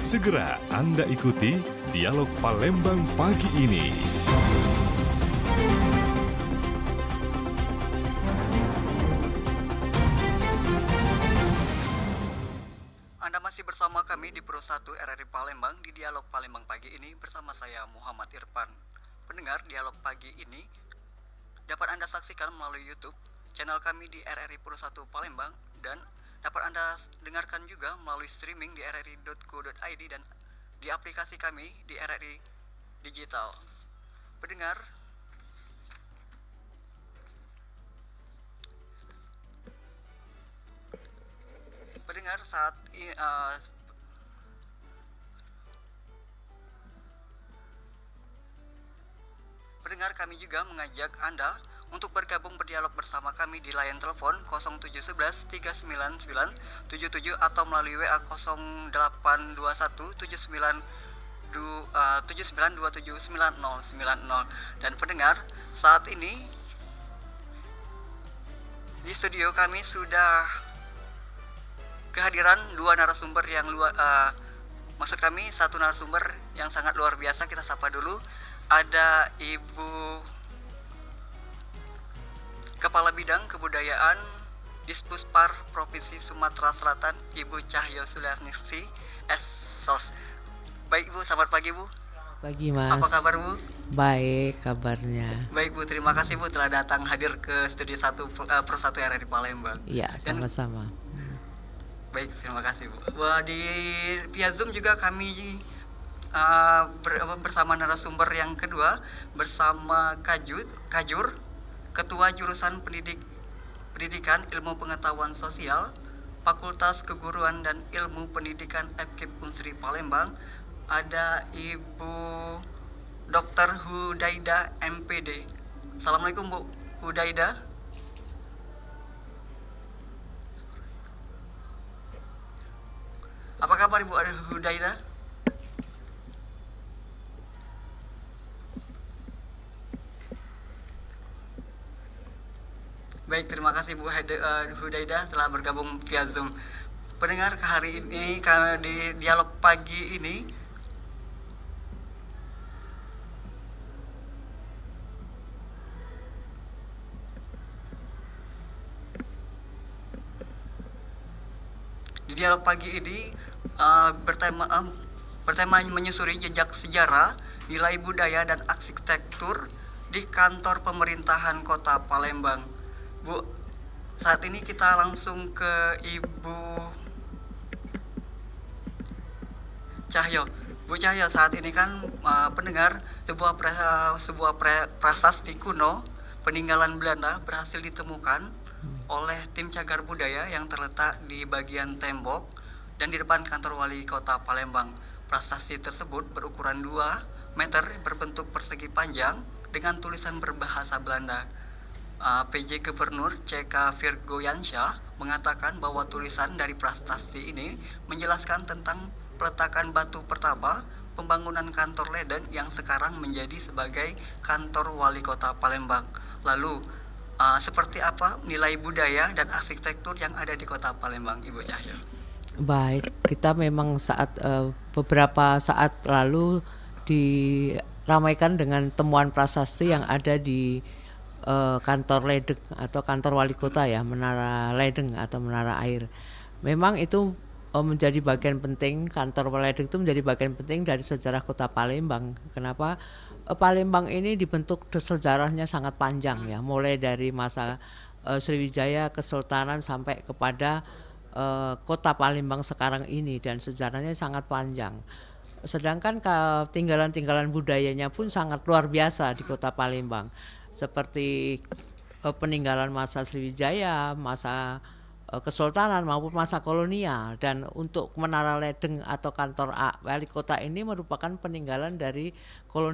Segera Anda ikuti Dialog Palembang pagi ini. Anda masih bersama kami di Pro 1 RRI Palembang di Dialog Palembang pagi ini bersama saya Muhammad Irfan. Pendengar, Dialog pagi ini dapat Anda saksikan melalui YouTube channel kami di RRI Pro 1 Palembang dan dapat Anda dengarkan juga melalui streaming di rri.co.id dan di aplikasi kami di RRI Digital. Pendengar, saat ini pendengar, kami juga mengajak Anda untuk bergabung berdialog bersama kami di line telepon 0711 399 77 atau melalui WA 0821 79279090. Dan pendengar, saat ini di studio kami sudah kehadiran dua narasumber yang maksud kami satu narasumber yang sangat luar biasa. Kita sapa dulu. Ada Ibu Kepala Bidang Kebudayaan Dispuspar Provinsi Sumatera Selatan, Ibu Cahyo Suliarningsi SSOS. Baik Bu, selamat pagi Bu. Pagi Mas. Apa kabar Bu? Baik kabarnya. Baik Bu, terima kasih Bu telah datang hadir ke studio 1 Pro 1 RRI Palembang. Iya, sama-sama. Baik, terima kasih Bu. Wah, di via Zoom juga kami bersama narasumber yang kedua, bersama Kajur, Ketua Jurusan Pendidikan Ilmu Pengetahuan Sosial, Fakultas Keguruan dan Ilmu Pendidikan FKIP Unsri Palembang. Ada Ibu Dr. Hudaida MPD. Assalamualaikum Bu Hudaida. Apa kabar Ibu Hudaida? Baik, terima kasih Bu Hudaida telah bergabung via Zoom. Pendengar, hari ini di dialog pagi ini bertema menyusuri jejak sejarah, nilai budaya dan arsitektur di kantor pemerintahan Kota Palembang. Bu, saat ini kita langsung ke Ibu Cahyo. Bu Cahyo, saat ini kan pendengar sebuah prasasti kuno peninggalan Belanda berhasil ditemukan oleh tim cagar budaya yang terletak di bagian tembok dan di depan kantor wali kota Palembang. Prasasti tersebut berukuran 2 meter, berbentuk persegi panjang dengan tulisan berbahasa Belanda. PJ Gubernur CK Virgoyansyah mengatakan bahwa tulisan dari prasasti ini menjelaskan tentang peletakan batu pertama pembangunan kantor ledeng yang sekarang menjadi sebagai kantor wali kota Palembang. Lalu seperti apa nilai budaya dan arsitektur yang ada di kota Palembang, Ibu Cahyo? Baik, kita memang beberapa saat lalu diramaikan dengan temuan prasasti yang ada di kantor ledeng atau kantor wali kota ya, Menara Ledeng atau Menara Air. Memang itu menjadi bagian penting, kantor ledeng itu menjadi bagian penting dari sejarah kota Palembang. Kenapa? Palembang ini dibentuk sejarahnya sangat panjang ya, mulai dari masa Sriwijaya, Kesultanan sampai kepada kota Palembang sekarang ini, dan sejarahnya sangat panjang. Sedangkan tinggalan-tinggalan budayanya pun sangat luar biasa di kota Palembang, seperti peninggalan masa Sriwijaya, masa Kesultanan maupun masa kolonial. Dan untuk Menara Ledeng atau kantor wali kota ini merupakan peninggalan dari kolonial